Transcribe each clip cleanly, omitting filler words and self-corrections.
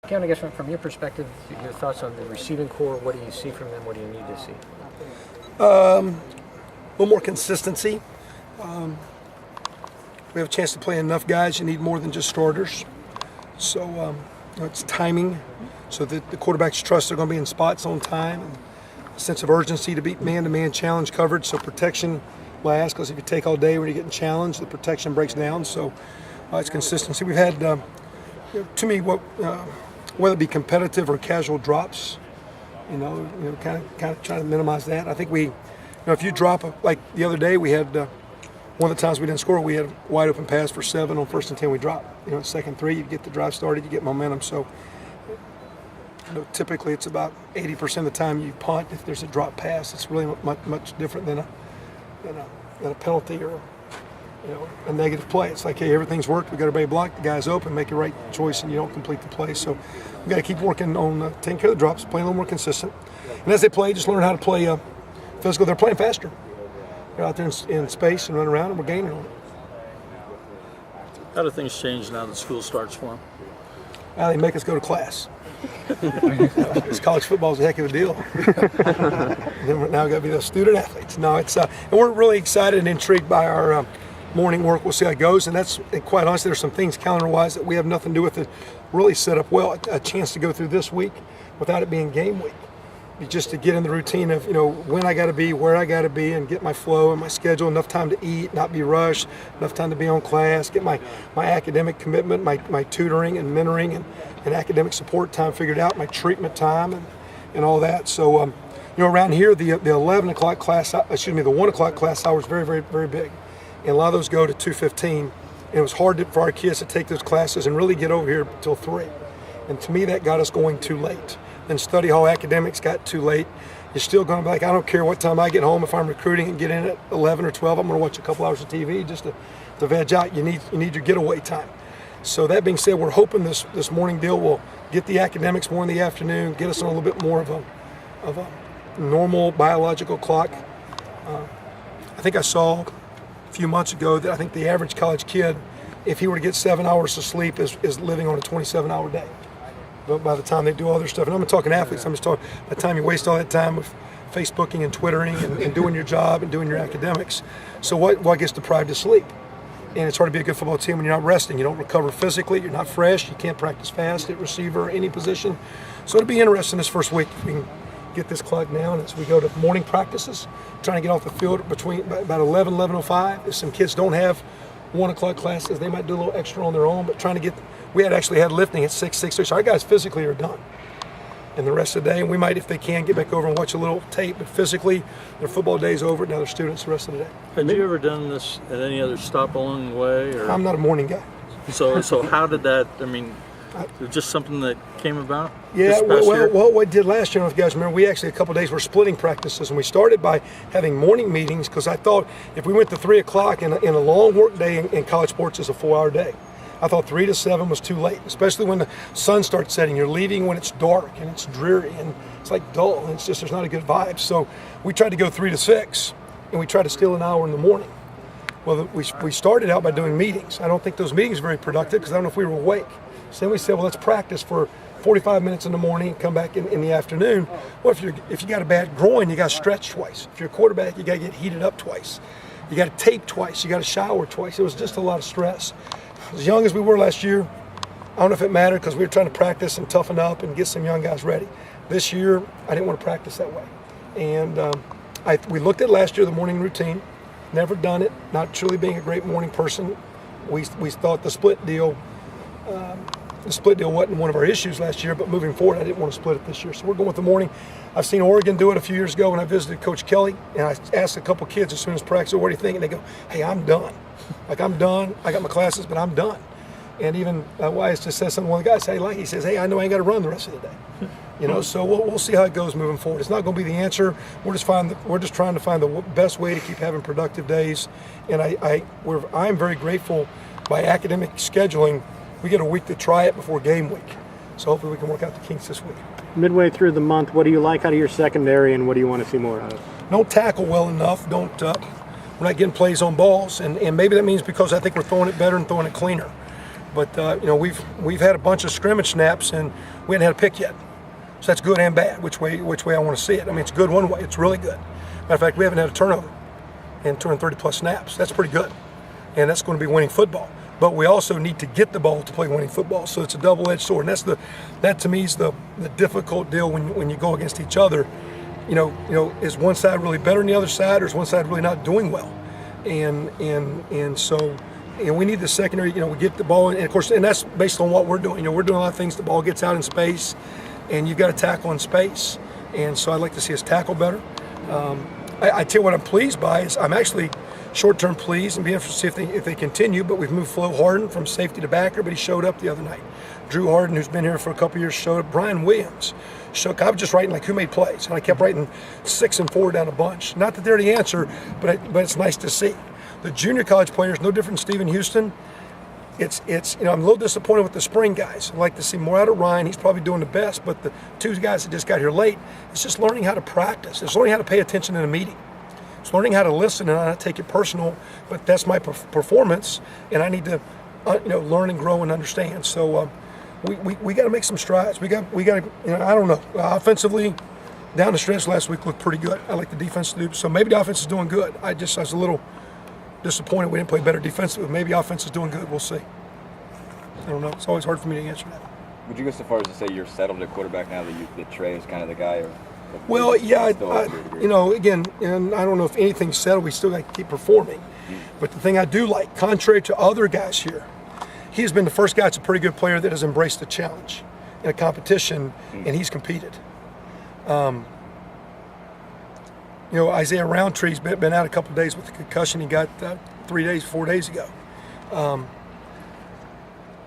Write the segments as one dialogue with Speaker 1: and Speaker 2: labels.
Speaker 1: Ken, I guess from your perspective, your thoughts on the receiving core, what do you see from them, what do you need to see?
Speaker 2: A little more consistency. We have a chance to play enough guys. You need more than just starters. So it's timing, so that the quarterbacks trust they're going to be in spots on time, and a sense of urgency to beat man-to-man challenge coverage. So protection lasts, because if you take all day when you're getting challenged, the protection breaks down. So it's consistency. We've had, to me, whether it be competitive or casual drops, kind of trying to minimize that. I think if you drop, like the other day, we had one of the times we didn't score, we had a wide open pass for 7 on 1st and 10. We dropped. Second 3, you get the drive started, you get momentum. So typically it's about 80% of the time you punt. If there's a drop pass, it's really much different than a penalty or a negative play. It's like, hey, everything's worked. We got everybody blocked. The guy's open. Make the right choice, and you don't complete the play. So we got to keep working on taking care of the drops, playing a little more consistent. And as they play, just learn how to play physical. They're playing faster. They're out there in space and running around, and we're gaining on it.
Speaker 3: How do things change now that school starts for them?
Speaker 2: They make us go to class. Because college football is a heck of a deal. Then we're now got to be those student athletes. No, it's and we're really excited and intrigued by our morning work. We'll see how it goes, and quite honestly, there's some things calendar-wise that we have nothing to do with it. Really set up well. A chance to go through this week without it being game week. Just to get in the routine of when I got to be, where I got to be, and get my flow and my schedule, enough time to eat, not be rushed, enough time to be on class, get my academic commitment, my tutoring and mentoring and academic support time figured out, my treatment time and all that. So around here the 11 o'clock class, the 1 o'clock class hour is very, very, very big, and a lot of those go to 2:15, and it was hard for our kids to take those classes and really get over here till 3, and to me that got us going too late. Then study hall academics got too late. You're still going to be like, I don't care what time I get home. If I'm recruiting and get in at 11 or 12, I'm going to watch a couple hours of TV just to veg out. You need your getaway time. So that being said, we're hoping this morning deal will get the academics more in the afternoon, get us on a little bit more of a normal biological clock. I think I saw a few months ago that I think the average college kid, if he were to get 7 hours of sleep, is living on a 27-hour day. But by the time they do all their stuff, and I'm not talking athletes, I'm just talking by the time you waste all that time with Facebooking and Twittering and doing your job and doing your academics. So what gets deprived of sleep? And it's hard to be a good football team when you're not resting. You don't recover physically, you're not fresh, you can't practice fast at receiver or any position. So it'll be interesting this first week if we can get this clock down as we go to morning practices, trying to get off the field between about 11:05. If some kids don't have 1 o'clock classes, they might do a little extra on their own, but trying to get, we actually had lifting at 6:30, so our guys physically are done. And the rest of the day, and we might, if they can, get back over and watch a little tape, but physically, their football day's over, now they're students the rest of the day.
Speaker 3: Had you ever done this at any other stop along the way? Or?
Speaker 2: I'm not a morning guy.
Speaker 3: So how did that, it was just something that came about?
Speaker 2: Yeah, well, what we did last year, I don't know if you guys remember, we actually, a couple of days, were splitting practices, and we started by having morning meetings, because I thought if we went to 3 o'clock in a long work day in college sports is a 4-hour day. I thought 3 to 7 was too late, especially when the sun starts setting. You're leaving when it's dark and it's dreary and it's like dull, and there's not a good vibe. So we tried to go 3 to 6, and we tried to steal an hour in the morning. Well, we started out by doing meetings. I don't think those meetings were very productive because I don't know if we were awake. So then we said, well, let's practice for 45 minutes in the morning and come back in the afternoon. Well, if you got a bad groin, you got to stretch twice. If you're a quarterback, you got to get heated up twice. You got to tape twice. You got to shower twice. It was just a lot of stress. As young as we were last year, I don't know if it mattered because we were trying to practice and toughen up and get some young guys ready. This year, I didn't want to practice that way. And we looked at last year, the morning routine, never done it, not truly being a great morning person. We thought the split deal wasn't one of our issues last year, but moving forward, I didn't want to split it this year. So we're going with the morning. I've seen Oregon do it a few years ago when I visited Coach Kelly, and I asked a couple kids as soon as practice, what do you think? And they go, hey, I'm done. Like, I'm done. I got my classes, but I'm done. And even Wise just says something, one of the guys, he says, hey, I know I ain't got to run the rest of the day. So we'll see how it goes moving forward. It's not going to be the answer. We're just trying to find the best way to keep having productive days. And I'm very grateful by academic scheduling. We get a week to try it before game week. So hopefully we can work out the kinks this week.
Speaker 4: Midway through the month, what do you like out of your secondary, and what do you want to see more out of?
Speaker 2: Don't tackle well enough. We're not getting plays on balls, and maybe that means because I think we're throwing it better and throwing it cleaner. But we've had a bunch of scrimmage snaps and we hadn't had a pick yet. So that's good and bad. Which way I want to see it. I mean, it's good one way. It's really good. Matter of fact, we haven't had a turnover in 230 plus snaps. That's pretty good, and that's going to be winning football. But we also need to get the ball to play winning football. So it's a double-edged sword, and that to me is the difficult deal when you go against each other. Is one side really better than the other side, or is one side really not doing well? And so we need the secondary. We get the ball, and of course, and that's based on what we're doing. We're doing a lot of things. The ball gets out in space, and you've got to tackle in space. And so I'd like to see us tackle better. I tell you what I'm pleased by is I'm actually short-term pleased and be interested to see if they continue. But we've moved Flo Harden from safety to backer, but he showed up the other night. Drew Harden, who's been here for a couple years, showed up. Brian Williams. I was just writing like who made plays, and I kept writing 6 and 4 down a bunch. Not that they're the answer, but it's nice to see. The junior college players, no different than Stephen Houston. It's I'm a little disappointed with the spring guys. I'd like to see more out of Ryan. He's probably doing the best, but the 2 guys that just got here late, it's just learning how to practice. It's learning how to pay attention in a meeting. It's learning how to listen and not take it personal. But that's my performance, and I need to learn and grow and understand. So we got to make some strides. We got I don't know. Offensively, down the stretch last week looked pretty good. I like the defense to do. So maybe the offense is doing good. I was a little disappointed we didn't play better defensively. Maybe offense is doing good. We'll see. I don't know. It's always hard for me to answer that.
Speaker 5: Would you go so far as to say you're settled at quarterback now that Trey is kind of the guy?
Speaker 2: Well, yeah, again, and I don't know if anything's settled. We still got to keep performing. But the thing I do like, contrary to other guys here, he has been the first guy that's a pretty good player that has embraced the challenge in a competition, and he's competed. Isaiah Roundtree's been out a couple of days with the concussion he got 4 days ago.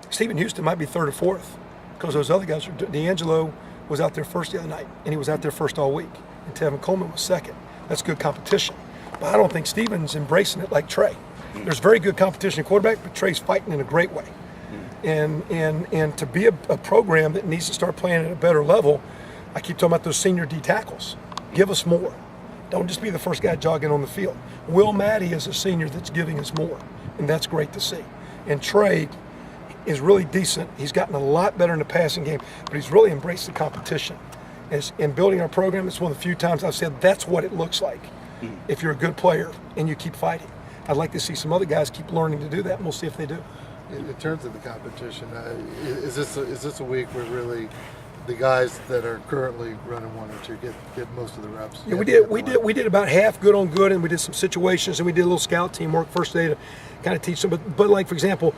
Speaker 2: Stephen Houston might be 3rd or 4th because those other guys, D'Angelo was out there first the other night, and he was out there first all week, and Tevin Coleman was 2nd. That's good competition. But I don't think Stephen's embracing it like Trey. There's very good competition in quarterback, but Trey's fighting in a great way. And to be a program that needs to start playing at a better level, I keep talking about those senior D tackles. Give us more. Don't just be the first guy jogging on the field. Will Maddie is a senior that's giving us more, and that's great to see. And Trey is really decent. He's gotten a lot better in the passing game, but he's really embraced the competition. In building our program, it's one of the few times I've said that's what it looks like if you're a good player and you keep fighting. I'd like to see some other guys keep learning to do that, and we'll see if they do.
Speaker 6: In terms of the competition, is this a week where really the guys that are currently running 1 or 2 get most of the reps?
Speaker 2: Yeah, we did about half good on good, and we did some situations, and we did a little scout team work first day to kind of teach them. But like for example,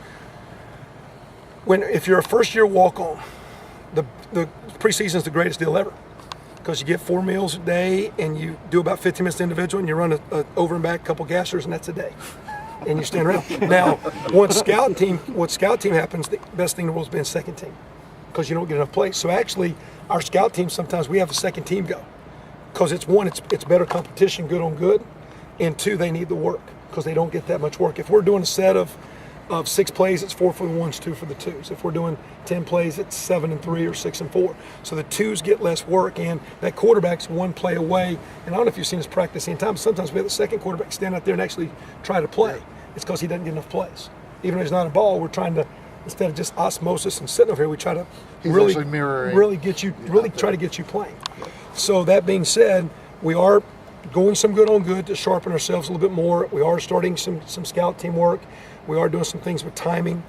Speaker 2: if you're a first-year walk-on, the preseason is the greatest deal ever because you get 4 meals a day and you do about 15 minutes individual and you run a over and back, couple gassers, and that's a day. And you stand around. Now, once scout team happens, the best thing in the world is being second team because you don't get enough plays. So actually, our scout team sometimes we have a second team go because it's better competition, good on good, and 2, they need the work because they don't get that much work. If we're doing a set of 6 plays, it's 4 for the 1s, 2 for the 2s. If we're doing 10 plays, it's 7 and 3 or 6 and 4. So the 2s get less work, and that quarterback's 1 play away. And I don't know if you've seen us practice any time. Sometimes we have the second quarterback stand out there and actually try to play. It's because he doesn't get enough plays. Even though he's not a ball, we're trying to, instead of just osmosis and sitting over here, we try to really try to get you playing. So that being said, we are going some good on good to sharpen ourselves a little bit more. We are starting some scout team work. We are doing some things with timing.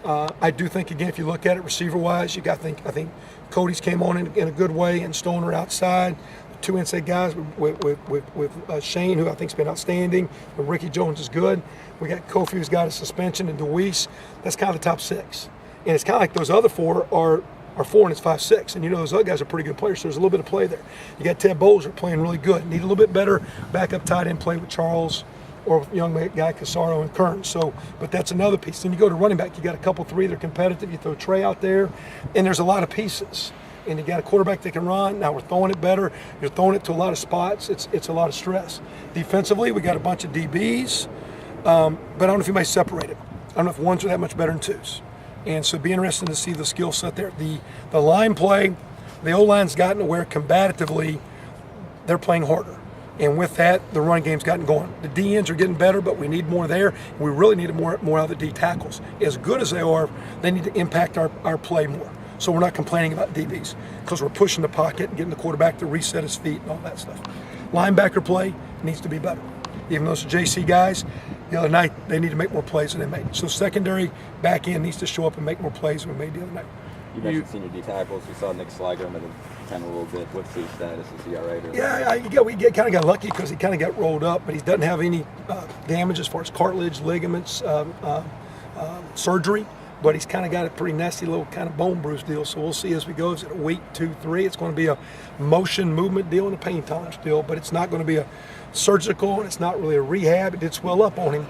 Speaker 2: I do think, again, if you look at it receiver-wise, I think Cody's came on in a good way, and Stoner outside. The 2 inside guys with Shane, who I think's been outstanding. But Ricky Jones is good. We got Kofi, who's got a suspension, and DeWeese. That's kind of the top 6. And it's kind of like those other 4 are 4 and it's 5-6. And those other guys are pretty good players, so there's a little bit of play there. You got Ted Bolger playing really good. Need a little bit better backup tight end play with Charles or young guy Casaro and Kern. So, but that's another piece. Then you go to running back, you got a couple 3 that are competitive. You throw Trey out there, and there's a lot of pieces. And you got a quarterback that can run. Now we're throwing it better. You're throwing it to a lot of spots. It's a lot of stress. Defensively, we got a bunch of DBs, but I don't know if you may separate it. I don't know if 1s are that much better than 2s. And so it'd be interesting to see the skill set there. The line play, the O-line's gotten to where combatively they're playing harder. And with that, the run game's gotten going. The D ends are getting better, but we need more there. We really need more out of the D tackles. As good as they are, they need to impact our play more. So we're not complaining about DBs because we're pushing the pocket and getting the quarterback to reset his feet and all that stuff. Linebacker play needs to be better. Even those JC guys, the other night, they need to make more plays than they made. So secondary, back end needs to show up and make more plays than we made the other night.
Speaker 5: You mentioned senior D tackles. We saw Nick Sliger in the 10 a little bit. What's his status? Is he all right? Or
Speaker 2: Yeah, we kind of got lucky because he kind of got rolled up, but he doesn't have any damage as far as cartilage, ligaments, surgery. But he's kind of got a pretty nasty little kind of bone bruise deal. So we'll see as we go. Is it a week, 2, 3? It's going to be a motion movement deal and a pain tolerance deal, but it's not going to be a surgical, and it's not really a rehab. It did swell up on him.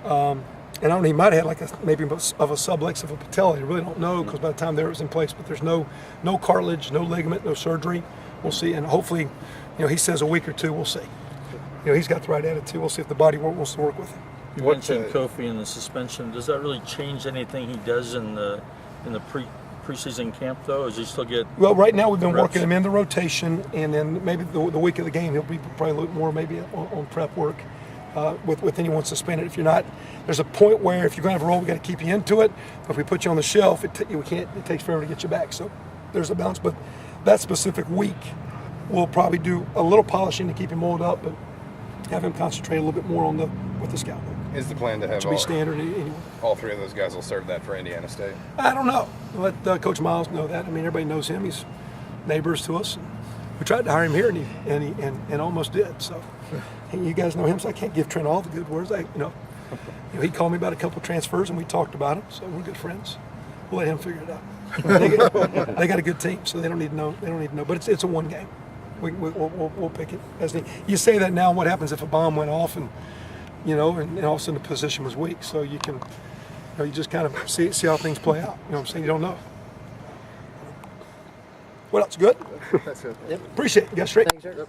Speaker 2: And I don't know, he might have had maybe of a sublux of a patella. You really don't know because by the time there it was in place, but there's no cartilage, no ligament, no surgery. We'll see, and hopefully, he says a week or 2, we'll see. He's got the right attitude. We'll see if the body wants to work with him.
Speaker 3: You mentioned Kofi and the suspension. Does that really change anything he does in the preseason camp, though? Or does he still get
Speaker 2: Well, right now we've been
Speaker 3: reps?
Speaker 2: working him in the rotation, and then maybe the week of the game he'll be probably a little more maybe on prep work with anyone suspended. If you're not, there's a point where if you're going to have a role, we got to keep you into it. If we put you on the shelf, it takes forever to get you back. So there's a balance, but that specific week we'll probably do a little polishing to keep him oiled up, but have him concentrate a little bit more with the scout.
Speaker 7: Is the plan to have
Speaker 2: Which will be standard anyway.
Speaker 7: all 3 of those guys will serve that for Indiana State?
Speaker 2: I don't know. Let Coach Miles know that. I mean, everybody knows him. He's neighbors to us. We tried to hire him here, and almost did. So, you guys know him, so I can't give Trent all the good words. He called me about a couple of transfers, and we talked about it. So we're good friends. We'll let him figure it out. They got a good team, so they don't need to know. But it's a one game. We'll pick it as you say that now. What happens if a bomb went off and and all of a sudden the position was weak? So you can, you just kind of see how things play out. You know what I'm saying? You don't know. What else? Good?
Speaker 6: That's it.
Speaker 2: Appreciate it. You guys straight?
Speaker 1: Thanks, sir.